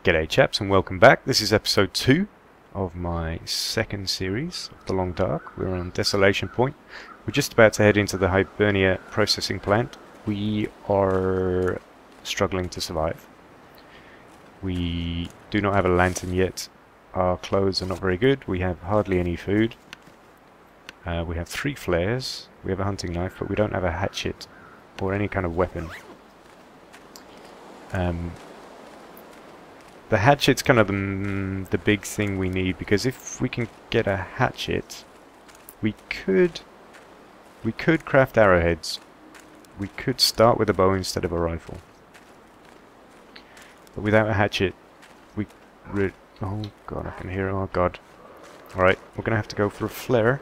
G'day chaps and welcome back. This is episode 2 of my second series of The Long Dark. We're on Desolation Point. We're just about to head into the Hibernia processing plant. We are struggling to survive. We do not have a lantern yet. Our clothes are not very good. We have hardly any food. We have 3 flares. We have a hunting knife, but we don't have a hatchet or any kind of weapon. The hatchet's kind of the big thing we need, because if we can get a hatchet, we could craft arrowheads. We could start with a bow instead of a rifle. But without a hatchet, oh god, I can hear it. Oh god. Alright, we're gonna have to go for a flare.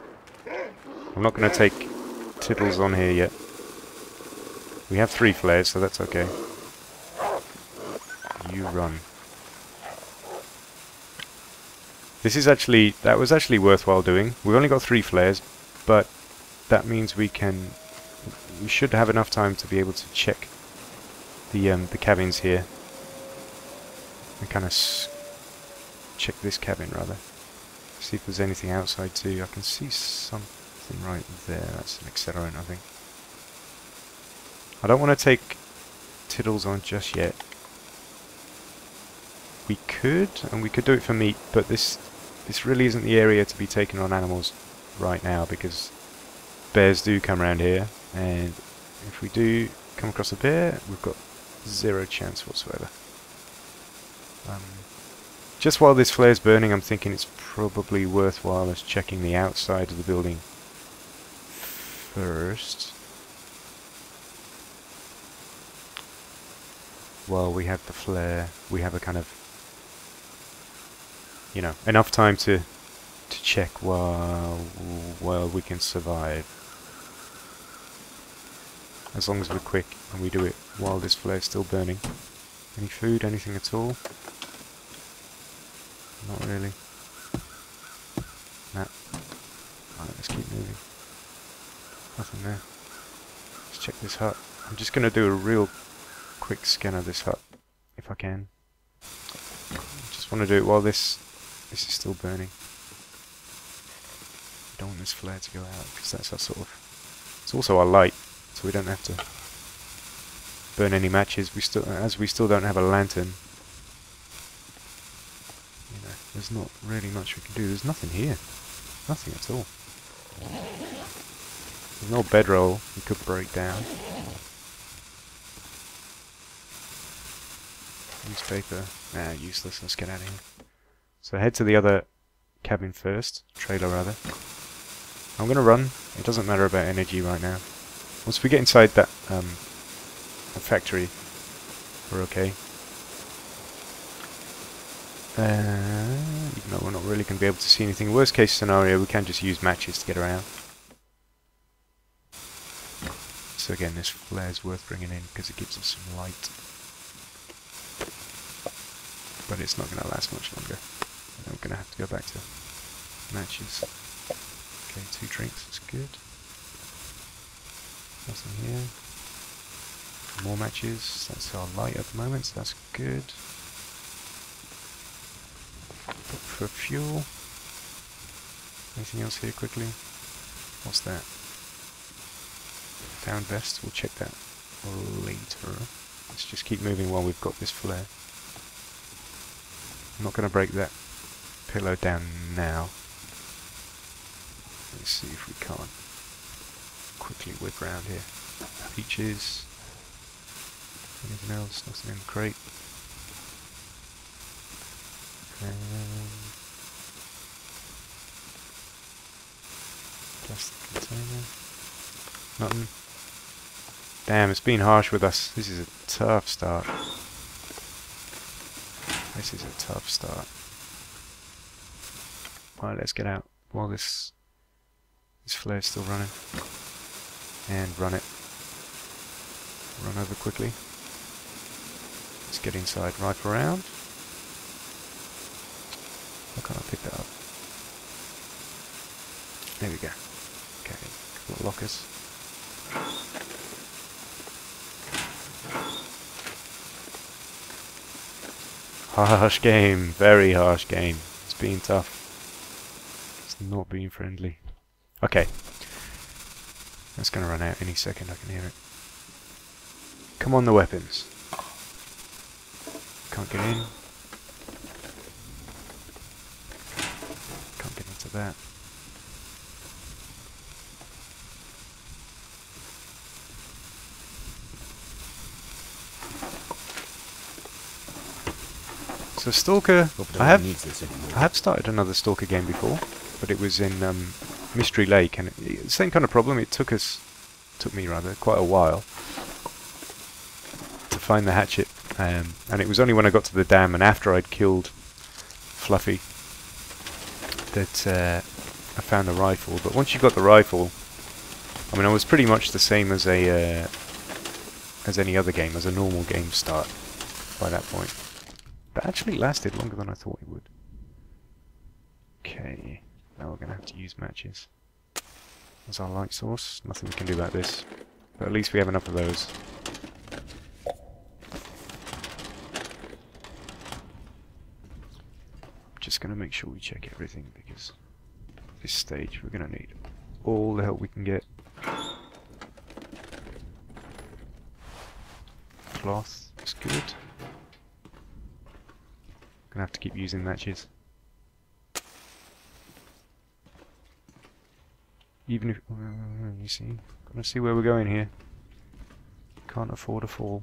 I'm not gonna take tittles on here yet. We have 3 flares, so that's okay. You run. That was actually worthwhile doing. We've only got 3 flares, but that means we should have enough time to be able to check the cabins here. And kind of check this cabin rather. See if there's anything outside too. I can see something right there. That's an accelerant, I think. I don't want to take tittles on just yet. We could do it for meat, but this really isn't the area to be taking on animals right now, because bears do come around here, and if we do come across a bear, we've got 0 chance whatsoever. Just while this flare's burning, I'm thinking it's probably worthwhile us checking the outside of the building first, while we have the flare. We have a kind of, you know, enough time to check while we can survive. As long as we're quick and we do it while this flare's still burning. Any food, anything at all? Not really. Nah. Alright, let's keep moving. Nothing there. Let's check this hut. I'm just gonna do a real quick scan of this hut, if I can. Just want to do it while this is still burning. I don't want this flare to go out, because that's our sort of... It's also our light, so we don't have to burn any matches. As we still don't have a lantern, you know, there's not really much we can do. There's nothing here. Nothing at all. There's no bedroll we could break down. Newspaper. Nah, useless. Let's get out of here. So head to the other cabin first. Trailer, rather. I'm going to run. It doesn't matter about energy right now. Once we get inside that factory, we're okay. Even though we're not really going to be able to see anything. Worst case scenario, we can just use matches to get around. So again, this flare's worth bringing in, because it gives us some light. But it's not going to last much longer. I'm going to have to go back to matches. Okay, 2 drinks, that's good. Nothing here. More matches, that's our light at the moment, so that's good. Look for fuel. Anything else here quickly? What's that? Down vest, we'll check that later. Let's just keep moving while we've got this flare. I'm not going to break that pillow down now. Let's see if we can't quickly whip round here. Peaches. Anything else? Nothing in the crate. Plastic container. Nothing. Damn, it's been harsh with us. This is a tough start. This is a tough start. Alright, let's get out while this flare's still running. And run it. Run over quickly. Let's get inside. Rifle around. How can I pick that up? There we go. Okay, couple of lockers. Harsh game, very harsh game. It's being tough. It's not being friendly. Okay. That's going to run out any second, I can hear it. Come on, the weapons. Can't get in. Can't get into that. So Stalker, I have started another Stalker game before, but it was in Mystery Lake, and same kind of problem. It took me quite a while to find the hatchet, and it was only when I got to the dam and after I'd killed Fluffy that I found the rifle. But once you got the rifle, I mean, I was pretty much the same as as any other game, as a normal game start by that point. That actually lasted longer than I thought it would. Okay, now we're going to have to use matches. There's our light source. Nothing we can do about this. But at least we have enough of those. I'm just going to make sure we check everything, because at this stage we're going to need all the help we can get. Cloth is good. Gonna have to keep using matches. Even if you see, gotta see where we're going here. Can't afford a fall.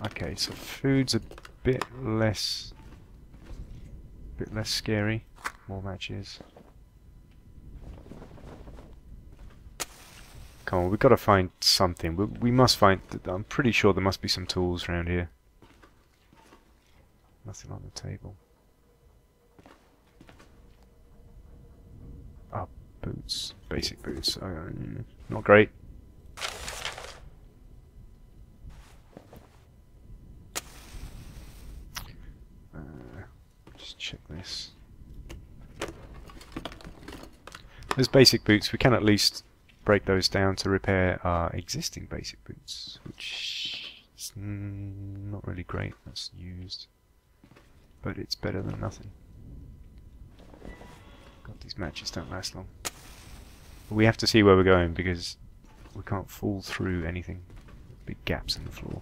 Okay, so food's a bit less scary. More matches. Come on, we've got to find something. We must find. I'm pretty sure there must be some tools around here. Nothing on the table. Ah, boots. Basic boots. Not great. Just check this. There's basic boots. We can at least break those down to repair our existing basic boots, which is not really great. That's used. But it's better than nothing. God, these matches don't last long. But we have to see where we're going, because we can't fall through anything. Big gaps in the floor.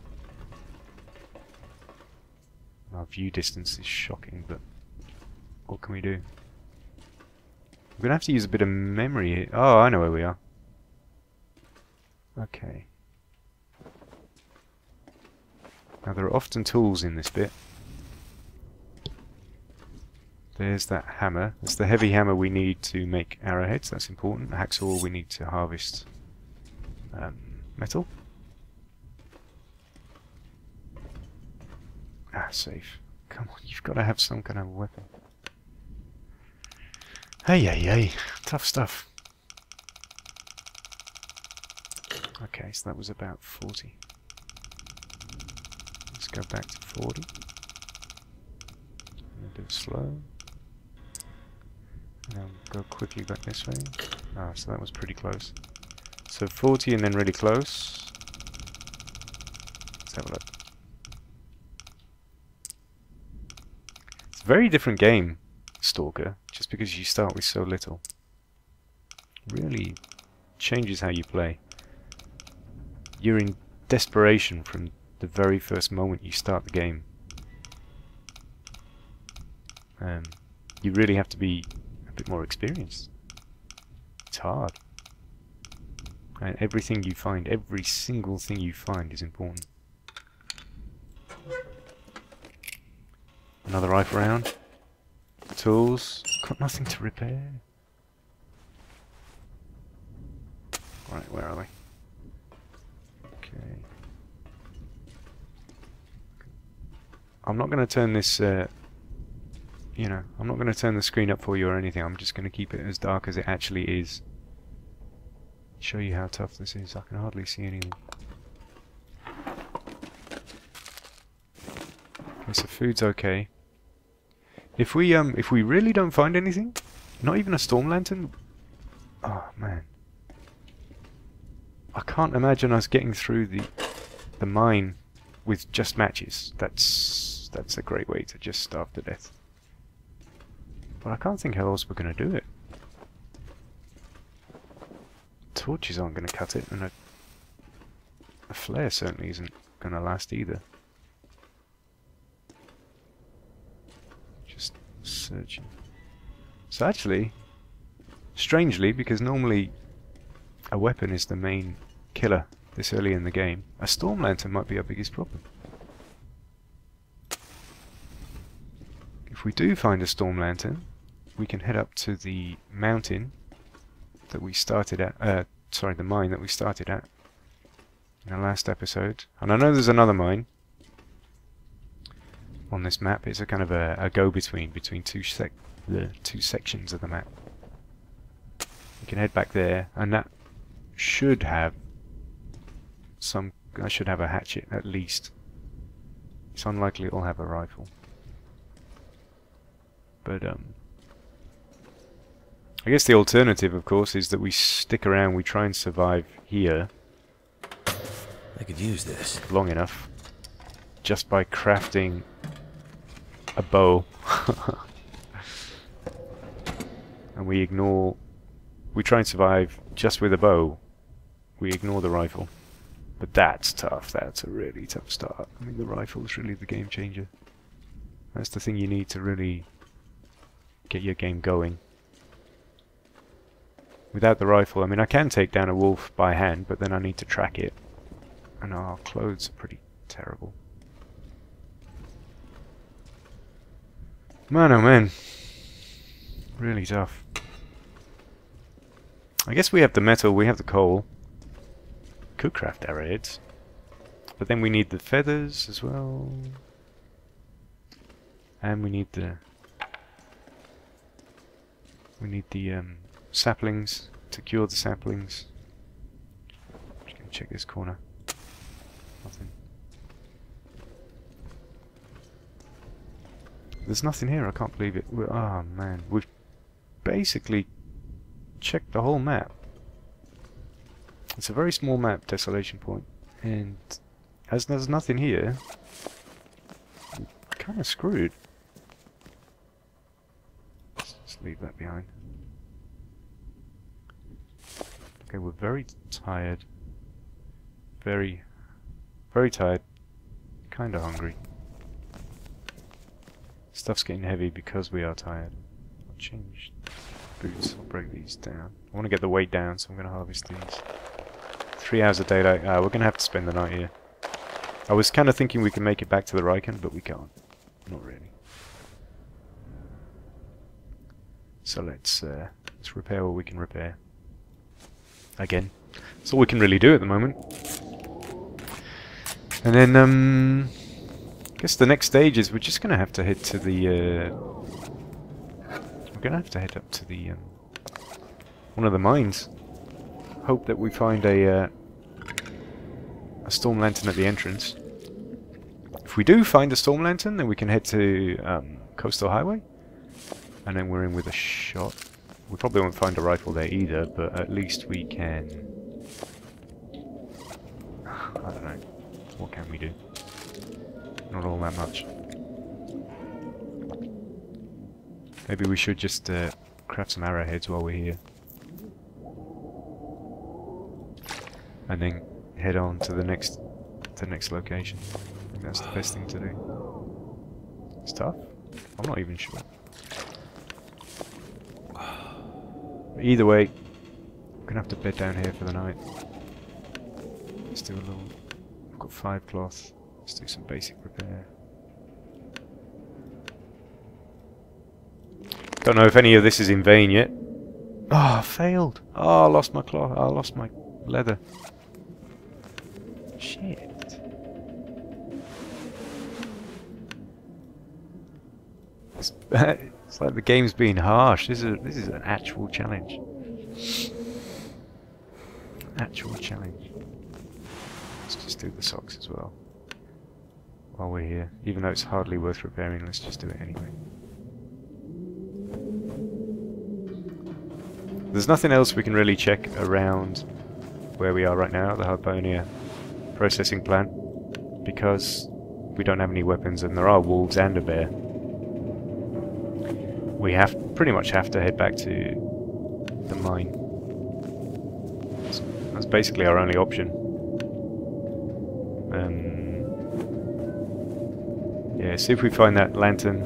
Our view distance is shocking, but what can we do? We're going to have to use a bit of memory here. Oh, I know where we are. Okay. Now there are often tools in this bit. There's that hammer. That's the heavy hammer we need to make arrowheads. That's important. The hacksaw we need to harvest metal. Ah, safe. Come on, you've got to have some kind of weapon. Hey. Tough stuff. Okay, so that was about 40. Let's go back to 40. Do it slow. Now go quickly back this way. Ah, so that was pretty close. So 40 and then really close. Let's have a look. It's a very different game, Stalker, just because you start with so little. Really changes how you play. You're in desperation from the very first moment you start the game. You really have to be a bit more experienced. It's hard. And everything you find, every single thing you find is important. Another rifle round. Tools. Got nothing to repair. Right, where are they? Okay. I'm not going to turn this, you know, I'm not going to turn the screen up for you or anything. I'm just going to keep it as dark as it actually is. Show you how tough this is. I can hardly see anything. Okay, so food's okay. If we really don't find anything, not even a storm lantern. Oh man, I can't imagine us getting through the mine with just matches. That's a great way to just starve to death. But I can't think how else we're going to do it. Torches aren't going to cut it, and a flare certainly isn't going to last either. Just searching. So actually, strangely, because normally a weapon is the main killer this early in the game, a storm lantern might be our biggest problem. If we do find a storm lantern, we can head up to the mountain that we started at, sorry, the mine that we started at in the last episode. And I know there's another mine on this map. It's a kind of a go-between between the two sections of the map. We can head back there, and that should have I should have a hatchet at least. It's unlikely it'll have a rifle. But I guess the alternative, of course, is that we stick around, we try and survive here. I could use this long enough just by crafting a bow. And we try and survive just with a bow. We ignore the rifle. But that's tough. That's a really tough start. I mean, the rifle is really the game changer. That's the thing you need to really get your game going. Without the rifle, I mean, I can take down a wolf by hand, but then I need to track it. And our clothes are pretty terrible. Man, oh man. Really tough. I guess we have the metal, we have the coal. Could craft arrowheads. But then we need the feathers as well. And we need the saplings to cure the saplings. I'm just going to check this corner. Nothing. There's nothing here, I can't believe it. Oh man, we've basically checked the whole map. It's a very small map, Desolation Point, and as there's nothing here, we're kind of screwed. Let's leave that behind. Okay, we're very tired. Very tired. Kinda hungry. Stuff's getting heavy because we are tired. I'll change boots. I'll break these down. I want to get the weight down, so I'm going to harvest these. 3 hours of daylight. We're going to have to spend the night here. I was kind of thinking we can make it back to the Riken, but we can't. Not really. So let's repair what we can repair. Again. That's all we can really do at the moment. And then, I guess the next stage is we're just going to have to head to the, we're going to have to head up to the, one of the mines. Hope that we find a storm lantern at the entrance. If we do find a storm lantern, then we can head to Coastal Highway. And then we're in with a shot. We probably won't find a rifle there either, but at least we can... I don't know. What can we do? Not all that much. Maybe we should just craft some arrowheads while we're here. And then head on to the next location. I think that's the best thing to do. It's tough? I'm not even sure. But either way, I'm gonna have to bed down here for the night. Let's do a little... I've got 5 cloth. Let's do some basic repair. Don't know if any of this is in vain yet. Oh, I failed! Oh, I lost my cloth. I lost my leather. Shit. It's like the game's being harsh. This is an actual challenge. Actual challenge. Let's just do the socks as well. While we're here. Even though it's hardly worth repairing, let's just do it anyway. There's nothing else we can really check around where we are right now, the Hibernia processing plant. because we don't have any weapons and there are wolves and a bear, we pretty much have to head back to the mine. That's basically our only option. Yeah, see if we find that lantern.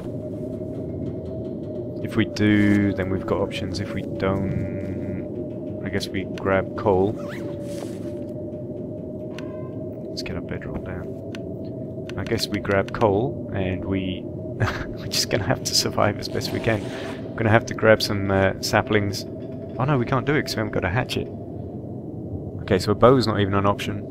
If we do, then we've got options. If we don't, I guess we grab coal. Let's get our bedroll down. I guess we grab coal, and we're just gonna have to survive as best we can. We're gonna have to grab some saplings. Oh no, we can't do it because we haven't got a hatchet. Okay, so a bow is not even an option.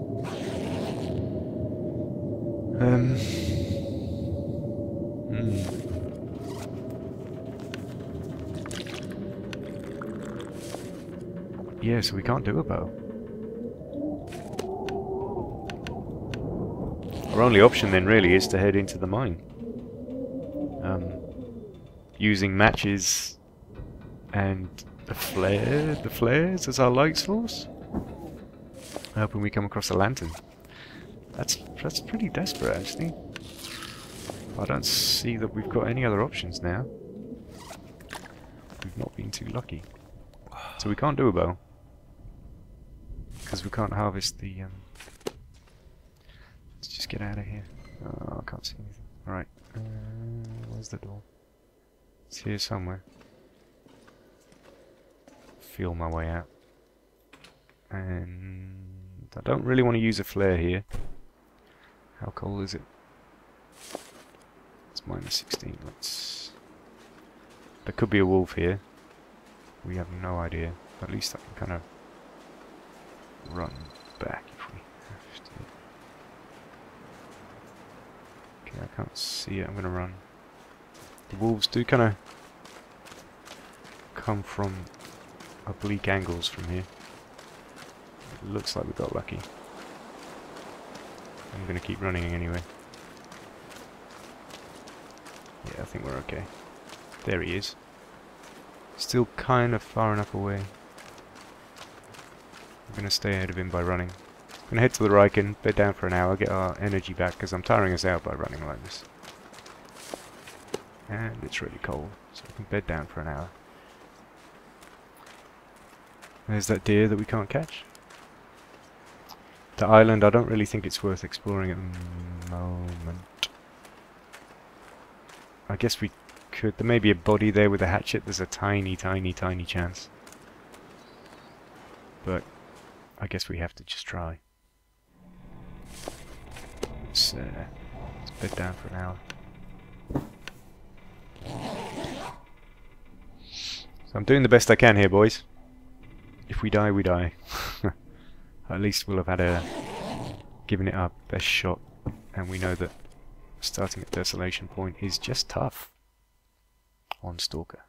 Yeah, so we can't do a bow. Our only option then really is to head into the mine. Using matches and the flares as our light source. Hoping we come across a lantern. That's pretty desperate actually. I don't see that we've got any other options now. We've not been too lucky. So we can't do a bow. Because we can't harvest the... Let's just get out of here. Oh, I can't see anything. Alright. Where's the door? It's here somewhere. Feel my way out. And I don't really want to use a flare here. How cold is it? It's -16. Let's... There could be a wolf here. We have no idea. At least I can kind of run back if we have to. Okay, I can't see it. I'm gonna run. The wolves do kind of come from oblique angles from here. It looks like we got lucky. I'm gonna keep running anyway. Yeah, I think we're okay. There he is. Still kind of far enough away. I'm gonna stay ahead of him by running. I'm gonna head to the Riken, bed down for an hour, get our energy back because I'm tiring us out by running like this. And it's really cold, so we can bed down for an hour. There's that deer that we can't catch. The island, I don't really think it's worth exploring at the moment. I guess we could. There may be a body there with a hatchet. There's a tiny, tiny, tiny chance. But I guess we have to just try. Let's bed down for an hour. So I'm doing the best I can here, boys. If we die, we die. At least we'll have had given it our best shot, and we know that starting at Desolation Point is just tough on Stalker.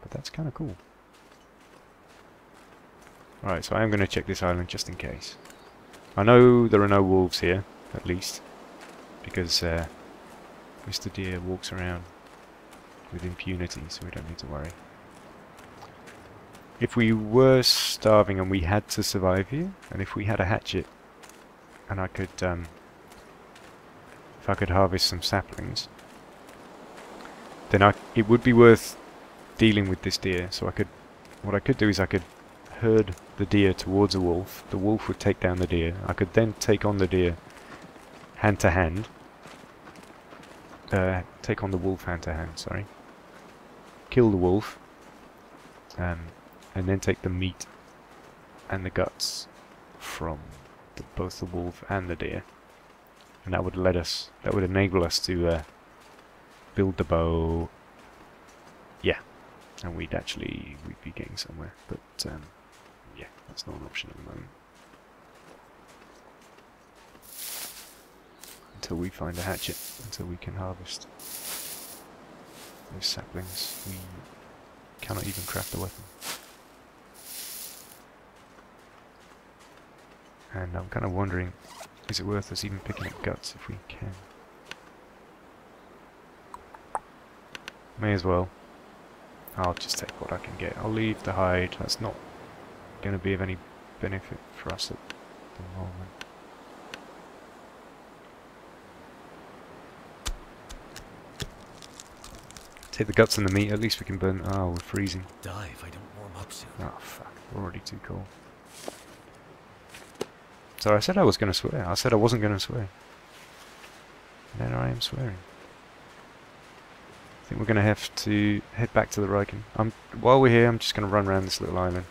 But that's kind of cool. Alright, so I am going to check this island just in case. I know there are no wolves here, at least, because Mr. Deer walks around with impunity, so we don't need to worry. If we were starving and we had to survive here, and if we had a hatchet, and I could, if I could harvest some saplings, then it would be worth dealing with this deer. So what I could do is I could herd the deer towards a wolf. The wolf would take down the deer. I could then take on the deer hand to hand. Take on the wolf hand to hand, sorry. Kill the wolf. And then take the meat and the guts from both the wolf and the deer. And that would enable us to build the bow. Yeah, and we'd be getting somewhere. But yeah, that's not an option at the moment. Until we find a hatchet, until we can harvest those saplings, we cannot even craft a weapon. And I'm kind of wondering, is it worth us even picking up guts if we can? May as well. I'll just take what I can get. I'll leave the hide. That's not going to be of any benefit for us at the moment. Take the guts and the meat, at least we can burn... Oh, we're freezing. Die if I don't warm up soon. Oh, fuck. We're already too cold. So I said I was going to swear. I said I wasn't going to swear. And now I am swearing. I think we're going to have to head back to the Riken. While we're here, I'm just going to run around this little island.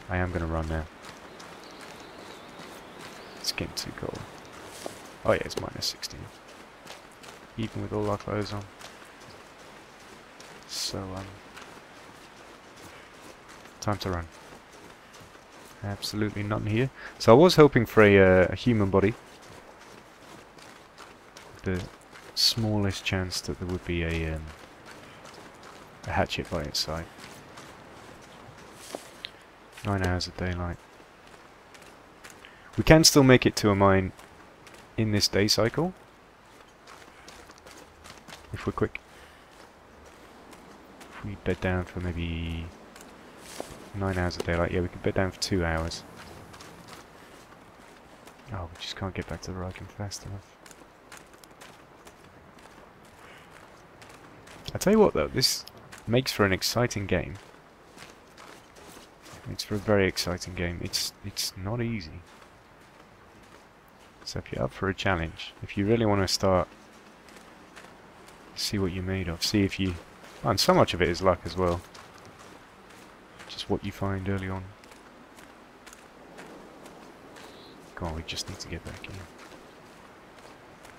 I am going to run now. It's getting too cold. Oh yeah, it's minus 16. Even with all our clothes on. So, time to run. Absolutely nothing here. So I was hoping for a human body. The smallest chance that there would be a hatchet by its side. 9 hours of daylight. We can still make it to a mine in this day cycle. If we're quick. If we bed down for maybe 9 hours of daylight, yeah, we can bed down for 2 hours. Oh, we just can't get back to the Riken fast enough. I tell you what though, this makes for an exciting game. Makes for a very exciting game. It's not easy. So if you're up for a challenge, if you really want to start, see what you're made of, see if you... Oh, and so much of it is luck as well. Just what you find early on. Come on, we just need to get back in.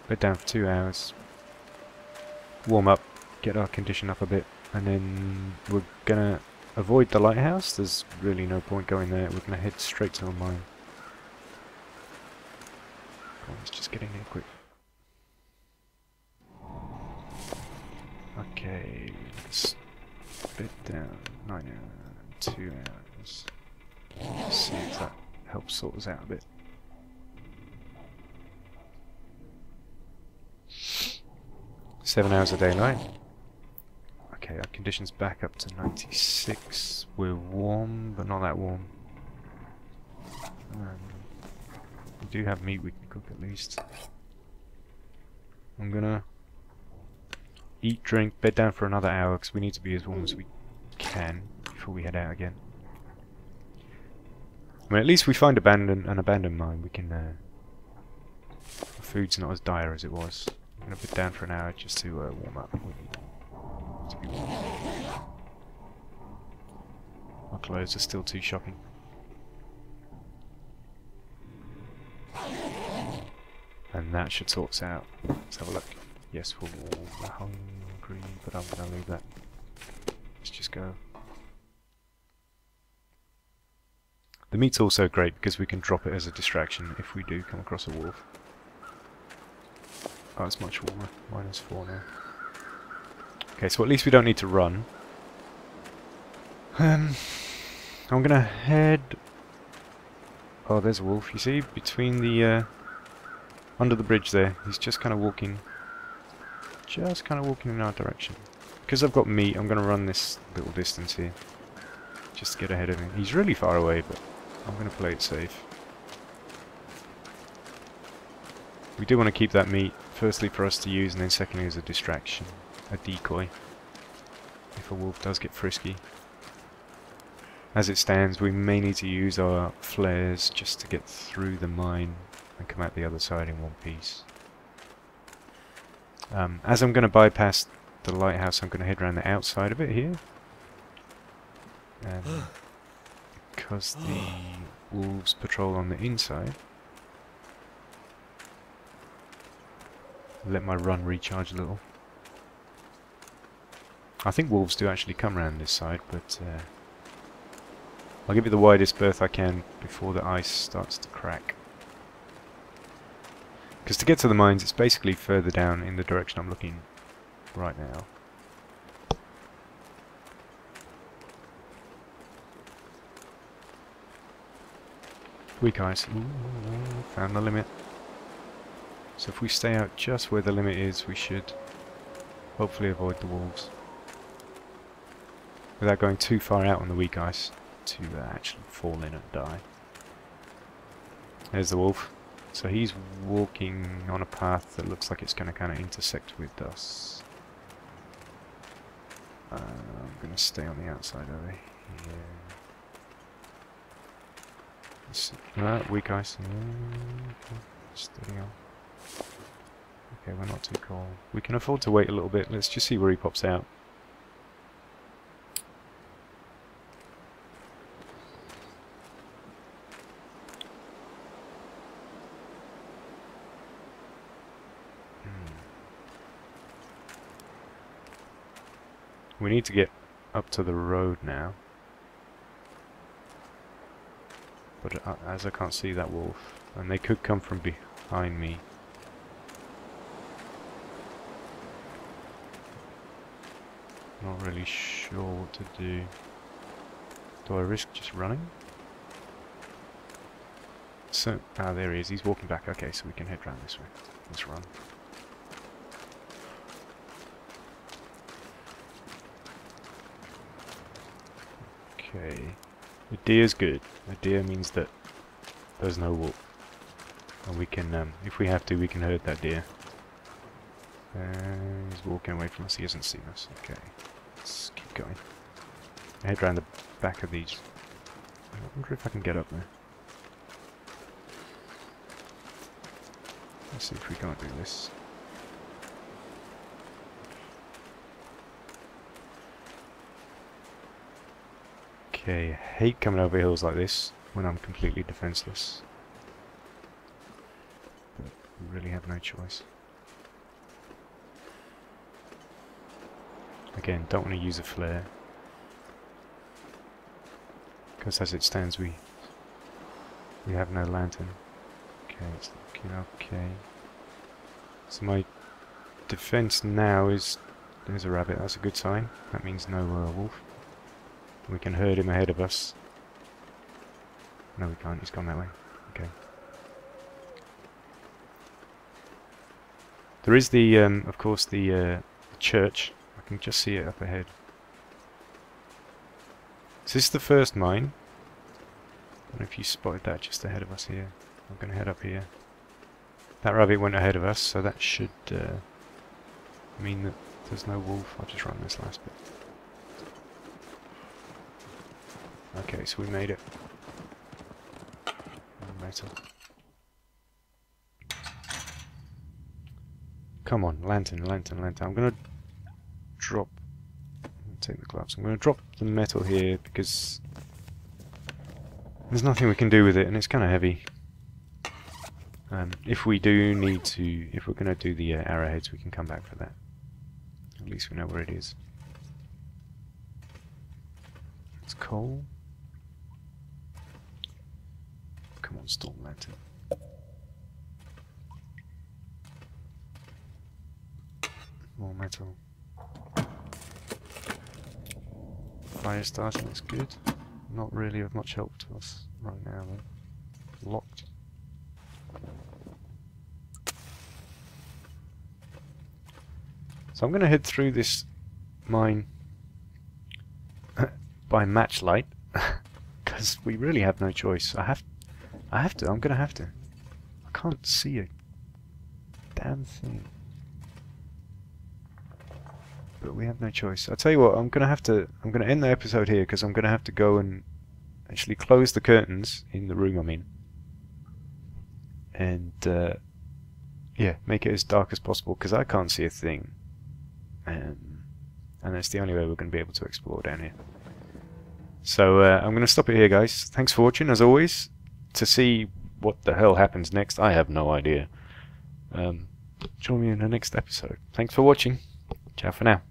Bed down for 2 hours. Warm up, get our condition up a bit, and then we're gonna avoid the lighthouse. There's really no point going there. We're gonna head straight to a mine. Come on, let's just get in here quick. Okay, let's bed down 9 hours, 2 hours. Let's see if that helps sort us out a bit. Seven hours of daylight. Okay, our condition's back up to 96. We're warm, but not that warm. We do have meat we can cook at least. I'm gonna eat, drink, bed down for another hour because we need to be as warm as we can before we head out again. I mean, at least we find an abandoned mine. We can. Our food's not as dire as it was. I'm gonna bed down for an hour just to warm up. To be warm. Our clothes are still too shocking. And that should sort us out. Let's have a look. Yes, we're warm. We're hungry, but I'm gonna leave that. Let's just go. The meat's also great because we can drop it as a distraction if we do come across a wolf. Oh, it's much warmer. -4 now. Okay, so at least we don't need to run. I'm gonna head... Oh, there's a wolf, you see? Between the... under the bridge there. He's just kind of walking... Just kind of walking in our direction. Because I've got meat, I'm gonna run this little distance here. Just to get ahead of him. He's really far away, but I'm gonna play it safe. We do want to keep that meat, firstly for us to use, and then secondly as a distraction, a decoy, if a wolf does get frisky. As it stands, we may need to use our flares just to get through the mine and come out the other side in one piece. As I'm going to bypass the lighthouse, I'm going to head around the outside of it here. Because the wolves patrol on the inside. Let my run recharge a little. I think wolves do actually come around this side, but I'll give it the widest berth I can before the ice starts to crack. Because to get to the mines, it's basically further down in the direction I'm looking right now. Weak ice. Ooh, found the limit. So if we stay out just where the limit is, we should hopefully avoid the wolves. Without going too far out on the weak ice to actually fall in and die. There's the wolf. So he's walking on a path that looks like it's going to kind of intersect with us. I'm going to stay on the outside over here. Weak ice. Okay. Steady on. Okay, we're not too cold. We can afford to wait a little bit. Let's just see where he pops out. We need to get up to the road now. But as I can't see that wolf, and they could come from behind me. Not really sure what to do. Do I risk just running? So, there he is. He's walking back. Okay, so we can head round this way. Let's run. Okay. The deer's good. A deer means that there's no wolf. And we can, if we have to, we can herd that deer. He's walking away from us. He hasn't seen us. Okay. Let's keep going. Head round the back of these. I wonder if I can get up there. Let's see if we can't do this. Okay, I hate coming over hills like this when I'm completely defenseless. But we really have no choice. Again, don't want to use a flare. Because as it stands we have no lantern. Okay, it's looking okay. So my defense now is... There's a rabbit, that's a good sign. That means no wolf. We can herd him ahead of us. No, we can't. He's gone that way. Okay. There is the, of course, the church. I can just see it up ahead. Is this the first mine? I don't know if you spotted that just ahead of us here. I'm going to head up here. That rabbit went ahead of us, so that should mean that there's no wolf. I'll just run this last bit. Okay, so we made it. Metal. Come on, lantern, lantern, lantern. I'm gonna drop... take the gloves. I'm gonna drop the metal here because there's nothing we can do with it, and it's kind of heavy. If we do need to, if we're gonna do the arrowheads, we can come back for that. At least we know where it is. It's coal. Come on, storm lantern. More metal. Fire starting is good. Not really of much help to us right now though. Locked. So I'm going to head through this mine by matchlight because we really have no choice. I have to. I'm going to have to. I can't see a damn thing. But we have no choice. I'll tell you what, I'm going to end the episode here because I'm going to have to go and actually close the curtains in the room I'm in. And, yeah, make it as dark as possible because I can't see a thing. And that's the only way we're going to be able to explore down here. So, I'm going to stop it here, guys. Thanks for watching, as always. To see what the hell happens next, I have no idea. Join me in the next episode. Thanks for watching. Ciao for now.